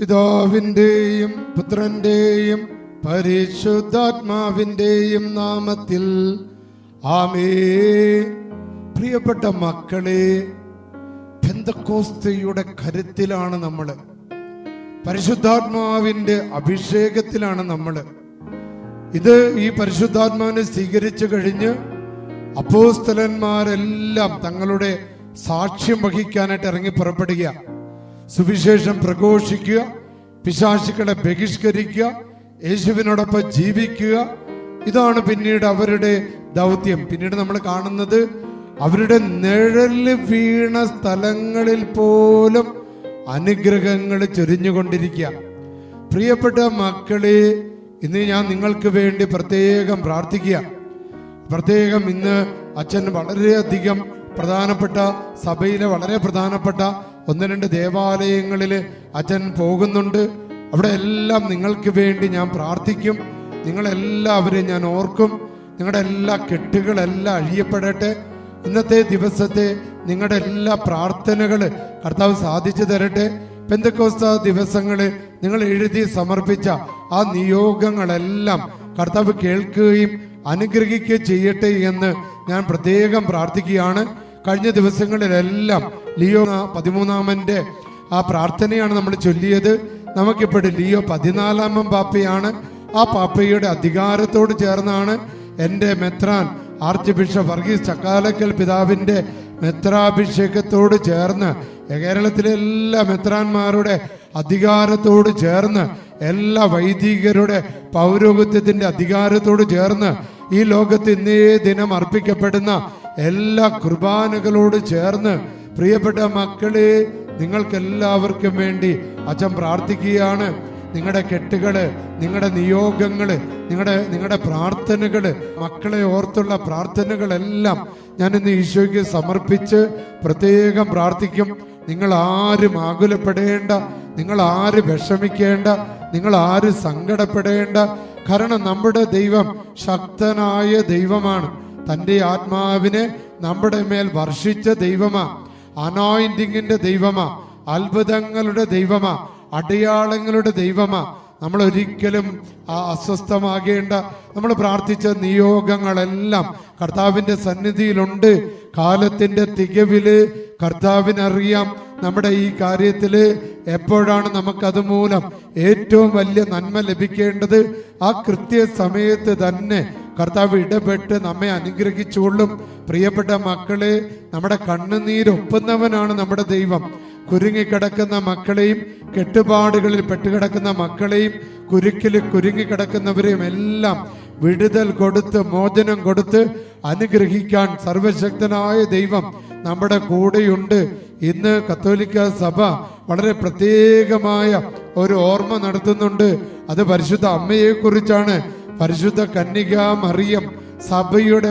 പിതാവിന്റെയും പുത്രന്റെയും പരിശുദ്ധാത്മാവിന്റെയും നാമത്തിൽ ആമേൻ. പ്രിയപ്പെട്ട മക്കളെ, പെന്തക്കോസ്തയുടെ കരുത്തിലാണ് നമ്മൾ, പരിശുദ്ധാത്മാവിന്റെ അഭിഷേകത്തിലാണ് നമ്മൾ. ഇത് ഈ പരിശുദ്ധാത്മാവിനെ സ്വീകരിച്ചു കഴിഞ്ഞ് അപ്പോസ്തലന്മാരെല്ലാം തങ്ങളുടെ സാക്ഷ്യം വഹിക്കാനായിട്ട് ഇറങ്ങി പുറപ്പെടുക, സുവിശേഷം പ്രഘോഷിക്കുക, പിശാചുക്കളെ ബഹിഷ്കരിക്കുക, യേശുവിനോടൊപ്പം ജീവിക്കുക. ഇതാണ് പിന്നീട് അവരുടെ ദൗത്യം. പിന്നീട് നമ്മൾ കാണുന്നത് അവരുടെ നിഴല് വീണ സ്ഥലങ്ങളിൽ പോലും അനുഗ്രഹങ്ങൾ ചൊരിഞ്ഞുകൊണ്ടിരിക്കുക. പ്രിയപ്പെട്ട മക്കളെ, ഇന്ന് ഞാൻ നിങ്ങൾക്ക് വേണ്ടി പ്രത്യേകം പ്രാർത്ഥിക്കുക. പ്രത്യേകം ഇന്ന് അച്ഛൻ വളരെയധികം പ്രധാനപ്പെട്ട സഭയിലെ വളരെ പ്രധാനപ്പെട്ട 1-2 ദേവാലയങ്ങളിൽ അച്ഛൻ പോകുന്നുണ്ട്. അവിടെ എല്ലാം നിങ്ങൾക്ക് വേണ്ടി ഞാൻ പ്രാർത്ഥിക്കും. നിങ്ങളെല്ലാവരെയും ഞാൻ ഓർക്കും. നിങ്ങളുടെ എല്ലാ കെട്ടുകളെല്ലാം അഴിയപ്പെടട്ടെ. ഇന്നത്തെ ദിവസത്തെ നിങ്ങളുടെ എല്ലാ പ്രാർത്ഥനകൾ കർത്താവ് സാധിച്ചു തരട്ടെ. പെന്തക്കോസ്ത ദിവസങ്ങളിൽ നിങ്ങൾ എഴുതി സമർപ്പിച്ച ആ നിയോഗങ്ങളെല്ലാം കർത്താവ് കേൾക്കുകയും അനുഗ്രഹിക്കുകയും ചെയ്യട്ടെ എന്ന് ഞാൻ പ്രത്യേകം പ്രാർത്ഥിക്കുകയാണ്. കഴിഞ്ഞ ദിവസങ്ങളിലെല്ലാം ലിയോ 13 ആ പ്രാർത്ഥനയാണ് നമ്മൾ ചൊല്ലിയത്. നമുക്കിപ്പോഴും ലിയോ 14 പാപ്പയാണ്. ആ പാപ്പയുടെ അധികാരത്തോട് ചേർന്നാണ് എൻ്റെ മെത്രാൻ ആർച്ച് ബിഷപ്പ് വർഗീസ് ചക്കാലക്കൽ പിതാവിൻ്റെ മെത്രാഭിഷേകത്തോട് ചേർന്ന് കേരളത്തിലെ എല്ലാ മെത്രാന്മാരുടെ അധികാരത്തോട് ചേർന്ന് എല്ലാ വൈദികരുടെ പൗരോഹിത്യത്തിന്റെ അധികാരത്തോട് ചേർന്ന് ഈ ലോകത്ത് ഇന്നേ ദിനം അർപ്പിക്കപ്പെടുന്ന എല്ലാ കുർബാനകളോട് ചേർന്ന് പ്രിയപ്പെട്ട മക്കളെ, നിങ്ങൾക്കെല്ലാവർക്കും വേണ്ടി അച്ഛൻ പ്രാർത്ഥിക്കുകയാണ്. നിങ്ങളുടെ കെട്ടുകള്, നിങ്ങളുടെ നിയോഗങ്ങള്, നിങ്ങളുടെ പ്രാർത്ഥനകള്, മക്കളെ ഓർത്തുള്ള പ്രാർത്ഥനകളെല്ലാം ഞാൻ ഇന്ന് ഈശോയ്ക്ക് സമർപ്പിച്ച് പ്രത്യേകം പ്രാർത്ഥിക്കും. നിങ്ങൾ ആരും ആകുലപ്പെടേണ്ട, നിങ്ങൾ ആരും വിഷമിക്കേണ്ട, നിങ്ങൾ ആരും സങ്കടപ്പെടേണ്ട. കാരണം നമ്മുടെ ദൈവം ശക്തനായ ദൈവമാണ്. തൻ്റെ ആത്മാവിനെ നമ്മുടെ മേൽ വർഷിച്ച ദൈവമാ, അനോയിന്റിങ്ങിന്റെ ദൈവമാ, അത്ഭുതങ്ങളുടെ ദൈവമാ, അടയാളങ്ങളുടെ ദൈവമാ. നമ്മൾ ഒരിക്കലും അസ്വസ്ഥമാകേണ്ട. നമ്മൾ പ്രാർത്ഥിച്ച നിയോഗങ്ങളെല്ലാം കർത്താവിന്റെ സന്നിധിയിലുണ്ട്. കാലത്തിന്റെ തികവില് കർത്താവിനറിയാം നമ്മുടെ ഈ കാര്യത്തില് എപ്പോഴാണ് നമുക്കത് മൂലം ഏറ്റവും വലിയ നന്മ ലഭിക്കേണ്ടത്. ആ കൃത്യസമയത്ത് തന്നെ കർത്താവ് ഇടപെട്ട് നമ്മെ അനുഗ്രഹിച്ചുകൊള്ളും. പ്രിയപ്പെട്ട മക്കളെ, നമ്മുടെ കണ്ണുനീരൊപ്പുന്നവനാണ് നമ്മുടെ ദൈവം. കുരുങ്ങിക്കിടക്കുന്ന മക്കളെയും, കെട്ടുപാടുകളിൽ പെട്ടുകിടക്കുന്ന മക്കളെയും, കുരുങ്ങിക്കിടക്കുന്നവരെയും എല്ലാം വിടുതൽ കൊടുത്ത്, മോചനം കൊടുത്ത് അനുഗ്രഹിക്കാൻ സർവശക്തനായ ദൈവം നമ്മുടെ കൂടെയുണ്ട്. ഇന്ന് കത്തോലിക്ക സഭ വളരെ പ്രത്യേകമായ ഒരു ഓർമ്മ നടത്തുന്നുണ്ട്. അത് പരിശുദ്ധ അമ്മയെ കുറിച്ചാണ്. പരിശുദ്ധ കന്യക മറിയം, സഭയുടെ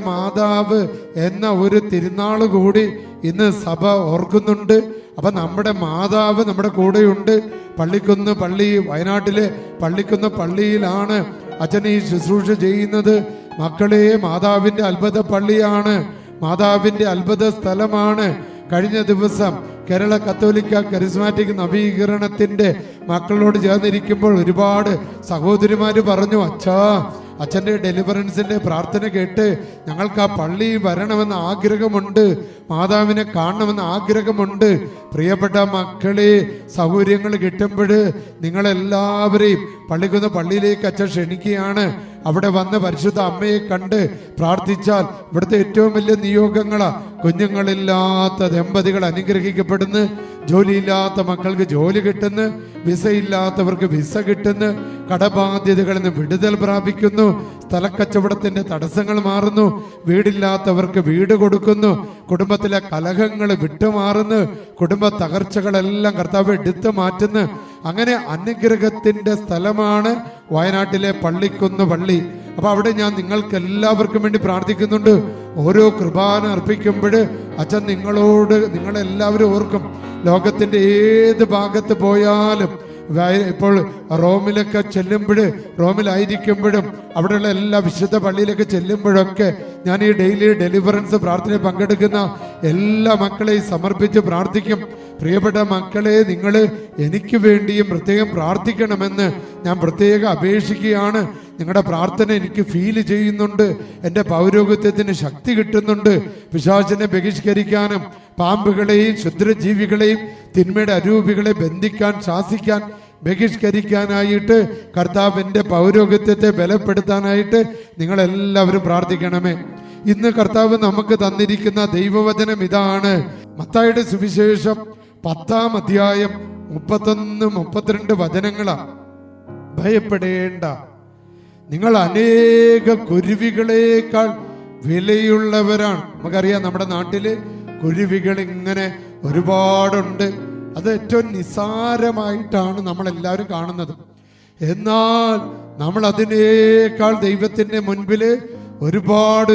മാതാവ് എന്ന ഒരു തിരുനാള് കൂടി ഇന്ന് സഭ ഓർക്കുന്നുണ്ട്. അപ്പൊ നമ്മുടെ മാതാവ് നമ്മുടെ കൂടെയുണ്ട്. പള്ളിക്കുന്ന് പള്ളി, വയനാട്ടിലെ പള്ളിക്കുന്ന് പള്ളിയിലാണ് അച്ഛൻ ഈ ശുശ്രൂഷ ചെയ്യുന്നത്. മക്കളെ, മാതാവിന്റെ അത്ഭുത പള്ളിയാണ്, മാതാവിന്റെ അത്ഭുത സ്ഥലമാണ്. കഴിഞ്ഞ ദിവസം കേരള കത്തോലിക്ക കരിസ്മാറ്റിക് നവീകരണത്തിന്റെ മക്കളോട് ചേർന്നിരിക്കുമ്പോൾ ഒരുപാട് സഹോദരിമാര് പറഞ്ഞു, അച്ഛൻ്റെ ഡെലിവറൻസിന്റെ പ്രാർത്ഥന കേട്ട് ഞങ്ങൾക്ക് ആ പള്ളി വരണമെന്ന് ആഗ്രഹമുണ്ട്, മാതാവിനെ കാണണമെന്ന് ആഗ്രഹമുണ്ട്. പ്രിയപ്പെട്ട മക്കളെ, സൗകര്യങ്ങൾ കിട്ടുമ്പോൾ നിങ്ങളെല്ലാവരെയും പള്ളിയിലേക്ക് അച്ഛൻ ക്ഷണിക്കുകയാണ്. അവിടെ വന്ന് പരിശുദ്ധ അമ്മയെ കണ്ട് പ്രാർത്ഥിച്ചാൽ ഇവിടുത്തെ ഏറ്റവും വലിയ നിയോഗങ്ങളാ. കുഞ്ഞുങ്ങളില്ലാത്ത ദമ്പതികൾ അനുഗ്രഹിക്കപ്പെടുന്നു, ജോലിയില്ലാത്ത മക്കൾക്ക് ജോലി കിട്ടുന്നു, വിസ ഇല്ലാത്തവർക്ക് വിസ കിട്ടുന്നു, കടബാധ്യതകളിൽ നിന്ന് വിടുതൽ പ്രാപിക്കുന്നു, സ്ഥലക്കച്ചവടത്തിന്റെ തടസ്സങ്ങൾ മാറുന്നു, വീടില്ലാത്തവർക്ക് വീട് കൊടുക്കുന്നു, കുടുംബത്തിലെ കലഹങ്ങൾ വിട്ടുമാറുന്നു, കുടുംബ തകർച്ചകളെല്ലാം കർത്താവ് എടുത്തു മാറ്റുന്നു. അങ്ങനെ അനുഗ്രഹത്തിന്റെ സ്ഥലമാണ് വയനാട്ടിലെ പള്ളിക്കുന്ന് പള്ളി. അപ്പൊ അവിടെ ഞാൻ നിങ്ങൾക്ക് എല്ലാവർക്കും വേണ്ടി പ്രാർത്ഥിക്കുന്നുണ്ട്. ഓരോ കുർബാന അർപ്പിക്കുമ്പോൾ അച്ഛൻ നിങ്ങളെല്ലാവരും ഓർക്കും. ലോകത്തിന്റെ ഏത് ഭാഗത്ത് പോയാലും ഇപ്പോൾ റോമിലൊക്കെ റോമിലായിരിക്കുമ്പോഴും അവിടെയുള്ള എല്ലാ വിശുദ്ധ പള്ളിയിലൊക്കെ ചെല്ലുമ്പോഴൊക്കെ ഞാൻ ഈ ഡെയിലി ഡെലിവറൻസ് പ്രാർത്ഥനയിൽ പങ്കെടുക്കുന്ന എല്ലാ മക്കളെയും സമർപ്പിച്ച് പ്രാർത്ഥിക്കും. പ്രിയപ്പെട്ട മക്കളെ, നിങ്ങൾ എനിക്ക് വേണ്ടിയും പ്രത്യേകം പ്രാർത്ഥിക്കണമെന്ന് ഞാൻ പ്രത്യേകം അപേക്ഷിക്കുകയാണ്. നിങ്ങളുടെ പ്രാർത്ഥന എനിക്ക് ഫീൽ ചെയ്യുന്നുണ്ട്. എൻ്റെ പൗരോഹിത്യത്തിന് ശക്തി കിട്ടുന്നുണ്ട്. പിശാചിനെ ബഹിഷ്കരിക്കാനും പാമ്പുകളെയും ക്ഷുദ്രജീവികളെയും തിന്മയുടെ അരൂപികളെ ബന്ധിക്കാൻ, ശാസിക്കാൻ, ബഹിഷ്കരിക്കാനായിട്ട് കർത്താവ് എൻ്റെ പൗരോഹിത്യത്തെ ബലപ്പെടുത്താനായിട്ട് നിങ്ങളെല്ലാവരും പ്രാർത്ഥിക്കണമേ. ഇന്ന് കർത്താവ് നമുക്ക് തന്നിരിക്കുന്ന ദൈവവചനം ഇതാണ്. മത്തായിയുടെ സുവിശേഷം 10-ാം അധ്യായം 31-32 വചനങ്ങളാണ്. ഭയപ്പെടേണ്ട, നിങ്ങൾ അനേക കുരുവികളേക്കാൾ വിലയുള്ളവരാണ്. നമുക്കറിയാം, നമ്മുടെ നാട്ടില് കുരുവികൾ ഇങ്ങനെ ഒരുപാടുണ്ട്. അത് ഏറ്റവും നിസ്സാരമായിട്ടാണ് നമ്മളെല്ലാവരും കാണുന്നത്. എന്നാൽ നമ്മൾ അതിനേക്കാൾ ദൈവത്തിന്റെ മുൻപിൽ ഒരുപാട്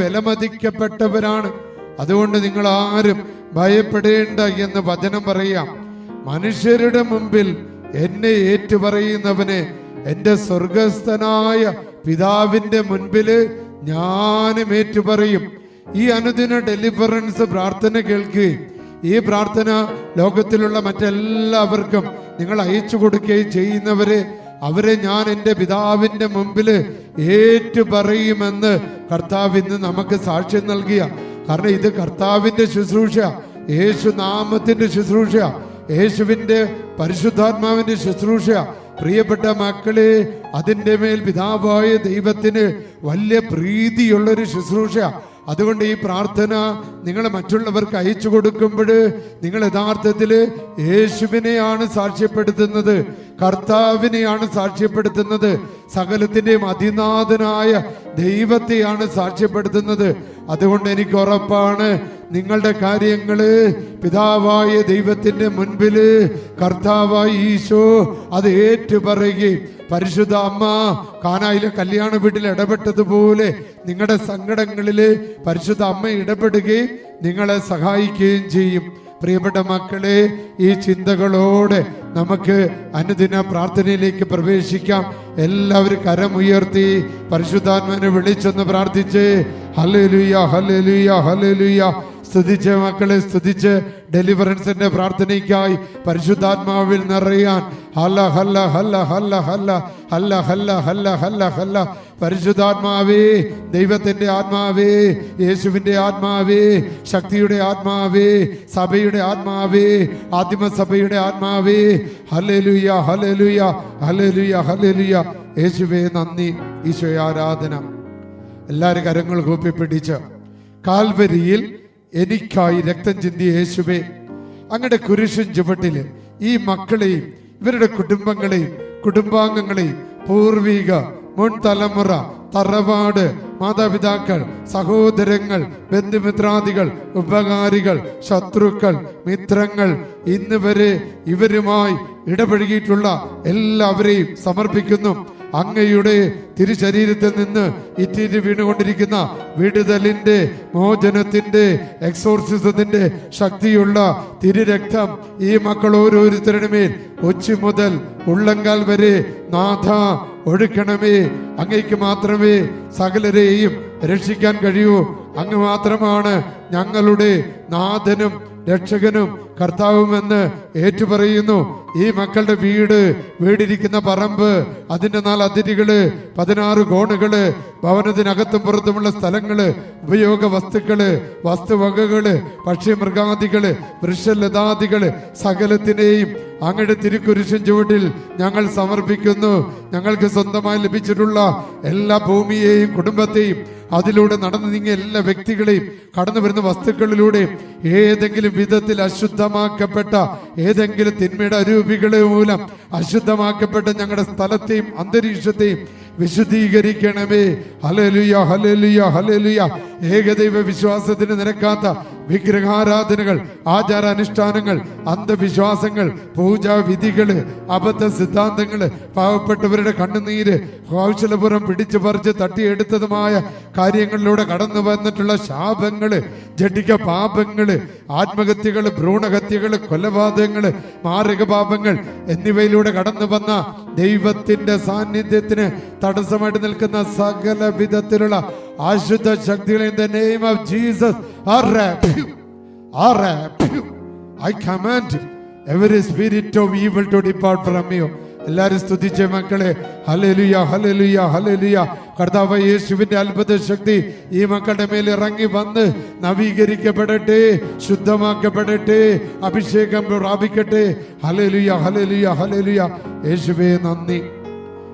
വിലമതിക്കപ്പെട്ടവരാണ്. അതുകൊണ്ട് നിങ്ങൾ ആരും ഭയപ്പെടേണ്ട എന്ന് വചനം പറയാം. മനുഷ്യരുടെ മുമ്പിൽ എന്നെ ഏറ്റുപറയുന്നവനെ എൻ്റെ സ്വർഗസ്ഥനായ പിതാവിന്റെ മുൻപില് ഞാനും ഏറ്റുപറയും. ഈ അനുദിന ഡെലിവറൻസ് പ്രാർത്ഥന കേൾക്കുകയും ഈ പ്രാർത്ഥന ലോകത്തിലുള്ള മറ്റെല്ലാവർക്കും നിങ്ങൾ അയച്ചു കൊടുക്കുകയും ചെയ്യുന്നവരെ, അവരെ ഞാൻ എൻ്റെ പിതാവിന്റെ മുമ്പില് ഏറ്റുപറയുമെന്ന് കർത്താവ് ഇന്ന് നമുക്ക് സാക്ഷ്യം നൽകിയ. കാരണം ഇത് കർത്താവിന്റെ ശുശ്രൂഷ, യേശു നാമത്തിന്റെ ശുശ്രൂഷ, യേശുവിന്റെ പരിശുദ്ധാത്മാവിന്റെ ശുശ്രൂഷ. പ്രിയപ്പെട്ട മക്കളെ, അതിൻ്റെ മേൽ പിതാവായ ദൈവത്തിന് വലിയ പ്രീതിയുള്ളൊരു ശുശ്രൂഷ. അതുകൊണ്ട് ഈ പ്രാർത്ഥന നിങ്ങൾ മറ്റുള്ളവർക്ക് അയച്ചു കൊടുക്കുമ്പോൾ നിങ്ങൾ യഥാർത്ഥത്തിൽ യേശുവിനെയാണ് സാക്ഷ്യപ്പെടുത്തുന്നത്, കർത്താവിനെയാണ് സാക്ഷ്യപ്പെടുത്തുന്നത്, സകലത്തിന്റെയും അതിനാഥനായ ദൈവത്തെയാണ് സാക്ഷ്യപ്പെടുത്തുന്നത്. അതുകൊണ്ട് എനിക്ക് ഉറപ്പാണ്, നിങ്ങളുടെ കാര്യങ്ങള് പിതാവായ ദൈവത്തിന്റെ മുൻപില് കർത്താവായ ഈശോ അത് ഏറ്റുപറയുകയും പരിശുദ്ധ അമ്മ കാനായിലെ കല്യാണ വീട്ടിൽ ഇടപെട്ടതുപോലെ നിങ്ങളുടെ സങ്കടങ്ങളില് പരിശുദ്ധ അമ്മ ഇടപെടുകയും നിങ്ങളെ സഹായിക്കുകയും ചെയ്യും. പ്രിയപ്പെട്ട മക്കളെ, ഈ ചിന്തകളോടെ നമുക്ക് അനുദിന പ്രാർത്ഥനയിലേക്ക് പ്രവേശിക്കാം. എല്ലാവരും കരമുയർത്തി പരിശുദ്ധാത്മാവിനെ വിളിച്ചൊന്ന് പ്രാർത്ഥിച്ച് ഹല്ലേലൂയ ഹല്ലേലൂയ ഹല്ലേലൂയ. സ്തുതിച്ച് മക്കളെ, സ്തുതിച്ച് ഡെലിവറൻസിന്റെ പ്രാർത്ഥനയ്ക്കായി പരിശുദ്ധാത്മാവിൽ നിറയാൻ ഹല്ല ഹല്ല ഹല്ല ഹല്ല ഹല്ല ഹല്ല ഹല്ല ഹല്ല ഹല്ല ഹല്ല. പരിശുദ്ധാത്മാവേ, ദൈവത്തിന്റെ ആത്മാവേ, യേശുവിന്റെ ആത്മാവേ, ശക്തിയുടെ ആത്മാവേ, സഭയുടെ ആത്മാവേ, ആദിമസഭയുടെ ആത്മാവേ, ഹല്ലേലൂയ ഹല്ലേലൂയ ഹല്ലേലൂയ ഹല്ലേലൂയ. യേശുവേ നന്ദി, ഈശോയെ ആരാധന. എല്ലാവരും കരങ്ങൾ കൂപ്പിപ്പിടിച്ച് കാൽവരിയിൽ എനിക്കായി രക്തം ചിന്തിയ യേശുവേ, അങ്ങയുടെ കുരിശിൻ ചുവട്ടില് ഈ മക്കളെയും ഇവരുടെ കുടുംബങ്ങളെയും കുടുംബാംഗങ്ങളെയും പൂർവിക മുൻ തലമുറ, തറവാട്, മാതാപിതാക്കൾ, സഹോദരങ്ങൾ, ബന്ധുമിത്രാദികൾ, ഉപകാരികൾ, ശത്രുക്കൾ, മിത്രങ്ങൾ, ഇന്ന് വരെ ഇവരുമായി ഇടപഴകിയിട്ടുള്ള എല്ലാവരെയും സമർപ്പിക്കുന്നു. അങ്ങയുടെ തിരുശരീരത്തിൽ നിന്ന് ഇറ്റിറ്റ് വീണുകൊണ്ടിരിക്കുന്ന വിടുതലിന്റെ, മോചനത്തിന്റെ, എക്സോർസിസത്തിന്റെ ശക്തിയുള്ള തിരുരക്തം ഈ മക്കൾ ഓരോരുത്തരുടെ മേൽ ഒച്ചു മുതൽ ഉള്ളങ്കാൽ വരെ നാഥ ഒഴുക്കണമേ. അങ്ങയ്ക്ക് മാത്രമേ സകലരെയും രക്ഷിക്കാൻ കഴിയൂ. അങ്ങ് മാത്രമാണ് ഞങ്ങളുടെ നാഥനും രക്ഷകനും കർത്താവുമെന്ന് ഏറ്റുപറയുന്നു. ഈ മക്കളുടെ വീടിരിക്കുന്ന പറമ്പ്, അതിന്റെ 4 അതിരുകള്, 16 കോണുകള്, ഭവനത്തിനകത്തും പുറത്തുമുള്ള സ്ഥലങ്ങള്, ഉപയോഗ വസ്തുക്കള്, വസ്തുവകകള്, പക്ഷിമൃഗാദികള്, വൃക്ഷലതാദികള്, സകലത്തിനെയും അങ്ങയുടെ തിരുക്കുരിശിൻ ചുവട്ടിൽ ഞങ്ങൾ സമർപ്പിക്കുന്നു. ഞങ്ങൾക്ക് സ്വന്തമായി ലഭിച്ചിട്ടുള്ള എല്ലാ ഭൂമിയെയും കുടുംബത്തെയും അതിലൂടെ നടന്നു നീങ്ങിയ എല്ലാ വ്യക്തികളെയും കടന്നു വരുന്ന വസ്തുക്കളിലൂടെ ഏതെങ്കിലും വിധത്തിൽ അശുദ്ധമാക്കപ്പെട്ട ഏതെങ്കിലും തിന്മയുടെ അരൂപികളെ മൂലം അശുദ്ധമാക്കപ്പെട്ട ഞങ്ങളുടെ സ്ഥലത്തെയും അന്തരീക്ഷത്തെയും വിശുദ്ധീകരിക്കണമേ. ഹല്ലേലൂയ ഹല്ലേലൂയ ഹല്ലേലൂയ. ഏകദൈവ വിശ്വാസത്തിന് നിരക്കാത്ത വിഗ്രഹാരാധനകൾ, ആചാരാനുഷ്ഠാനങ്ങൾ, അന്ധവിശ്വാസങ്ങൾ, പൂജാവിധികള്, അബദ്ധ സിദ്ധാന്തങ്ങള്, പാവപ്പെട്ടവരുടെ കണ്ണുനീര്, കൗശലപുരം പിടിച്ചു പറിച്ച് തട്ടിയെടുത്തതുമായ കാര്യങ്ങളിലൂടെ കടന്നു വന്നിട്ടുള്ള ശാപങ്ങള്, ജഡിക പാപങ്ങള്, ആത്മഹത്യകള്, ഭ്രൂണഹത്യകള്, കൊലപാതകങ്ങള്, മാരക പാപങ്ങൾ എന്നിവയിലൂടെ കടന്നു വന്ന ദൈവത്തിന്റെ സാന്നിധ്യത്തിന് തടസ്സമായിട്ട് നിൽക്കുന്ന സകല വിധത്തിലുള്ള അശുദ്ധ ശക്തികളെ in the name of Jesus I command every spirit of evil to depart from you. എല്ലാരും സ്തുതിച്ചേ മക്കളെ. ഹല്ലേലൂയ, ഹല്ലേലൂയ, ഹല്ലേലൂയ. കർത്താവ് യേശുവിന്റെ അത്ഭുത ശക്തി ഈ മക്കളുടെ മേൽ ഇറങ്ങി വന്ന് നവീകരിക്കപ്പെടട്ടെ, ശുദ്ധമാക്കപ്പെടട്ടെ, അഭിഷേകം പ്രാപിക്കട്ടെ. ഹല്ലേലൂയ, ഹല്ലേലൂയ, ഹല്ലേലൂയ. യേശുവേ നന്ദി.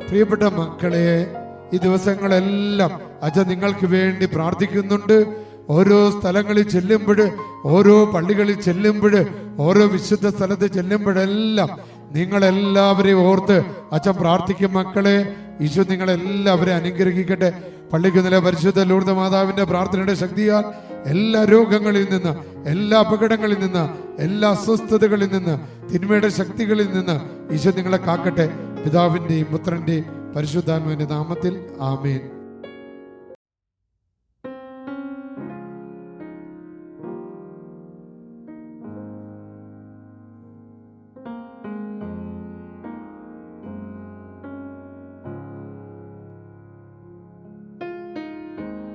പ്രിയപ്പെട്ട മക്കളെ, ഈ ദിവസങ്ങളെല്ലാം അച്ഛൻ നിങ്ങൾക്ക് വേണ്ടി പ്രാർത്ഥിക്കുന്നുണ്ട്. ഓരോ സ്ഥലങ്ങളിൽ ചെല്ലുമ്പോൾ, ഓരോ പള്ളികളിൽ ചെല്ലുമ്പോൾ, ഓരോ വിശുദ്ധ സ്ഥലത്ത് ചെല്ലുമ്പോഴെല്ലാം നിങ്ങളെല്ലാവരെയും ഓർത്ത് അച്ഛൻ പ്രാർത്ഥിക്കും. മക്കളെ, ഈശോ നിങ്ങളെല്ലാവരെയും അനുഗ്രഹിക്കട്ടെ. പള്ളിക്കുന്നിലെ പരിശുദ്ധ ലൂർദ് മാതാവിന്റെ പ്രാർത്ഥനയുടെ ശക്തിയാൽ എല്ലാ രോഗങ്ങളിൽ നിന്ന്, എല്ലാ അപകടങ്ങളിൽ നിന്ന്, എല്ലാ അസ്വസ്ഥതകളിൽ നിന്ന്, തിന്മയുടെ ശക്തികളിൽ നിന്ന് ഈശോ നിങ്ങളെ കാക്കട്ടെ. പിതാവിന്റെയും പുത്രന്റെയും പരിശുദ്ധാത്മാവിന്റെ നാമത്തിൽ ആമേൻ.